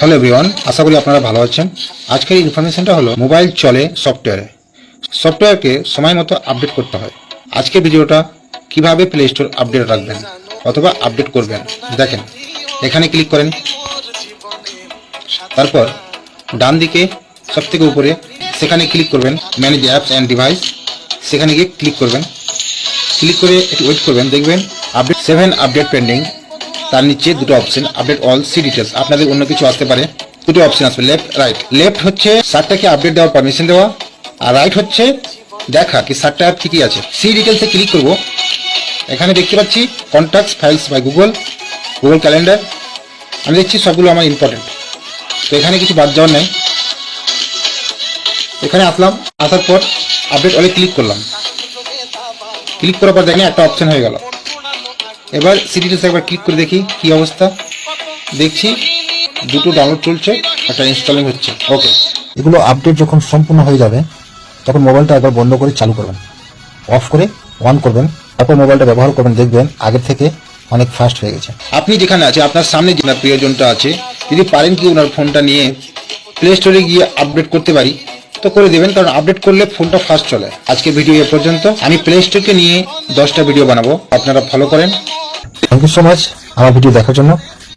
Hello everyone, আশা করি আপনারা ভালো আছেন। আজকের ইনফরমেশনটা হলো মোবাইল চলে সফটওয়্যারকে সময় মতো আপডেট করতে হয়। আজকের ভিডিওটা কিভাবে প্লে স্টোর আপডেট রাখবেন অথবা আপডেট করবেন দেখেন। এখানে ক্লিক করেন, তারপর ডান দিকে সব থেকে উপরে সেখানে ক্লিক করবেন ম্যানেজ অ্যাপস অ্যান্ড ডিভাইস। সেখানে গিয়ে ক্লিক করবেন, ক্লিক করে একটু ওয়েট করবেন, দেখবেন আপডেট 7 আপডেট পেন্ডিং। তার নিচে দুটো option update all see details. আপনাদের অন্য কিছু আসতে পারে, দুটো অপশন আসবে লেফট রাইট। লেফট হচ্ছে সারটাকে আপডেট দেওয়ার পারমিশন দেওয়া, আর রাইট হচ্ছে দেখা কি সারটা অ্যাপ ঠিকই আছে। সি ডিটেলসে ক্লিক করব। এখানে দেখতে পাচ্ছি contacts files by Google calendar. আমি দেখছি সবগুলো আমার ইম্পর্টেন্ট, তো এখানে কিছু বাদ যাওয়ার নেই। এখানে আসলাম, আসার পর আপডেট অলে ক্লিক করলাম। ক্লিক করার পর দেখেন একটা অপশন হয়ে গেল। এবার সি ডিটেলসে একবার ক্লিক করে দেখি কি অবস্থা। দেখছি দুটো ডাউনলোড চলছে, একটা ইনস্টলিং হচ্ছে। ওকে, এগুলো আপডেট যখন সম্পূর্ণ হয়ে যাবে তখন মোবাইলটা একবার বন্ধ করে চালু করবেন, অফ করে অন করবেন, তারপর মোবাইলটা ব্যবহার করবেন, দেখবেন আগের থেকে অনেক ফাস্ট হয়ে গেছে। আপনি যেখানে আছে আপনার সামনে যে প্রিয়জনটা আছে, যদি পারেন কি ওনার ফোনটা নিয়ে প্লে স্টোরে গিয়ে আপডেট করতে পারি তো করে দেবেন, কারণ আপডেট করলে ফোনটা ফাস্ট চলে। আজকে ভিডিও এ পর্যন্ত। আমি প্লে স্টোরকে নিয়ে 10টা ভিডিও বানাবো, আপনারা ফলো করেন। থ্যাংক ইউ সো মাচ আমার ভিডিও দেখার জন্য।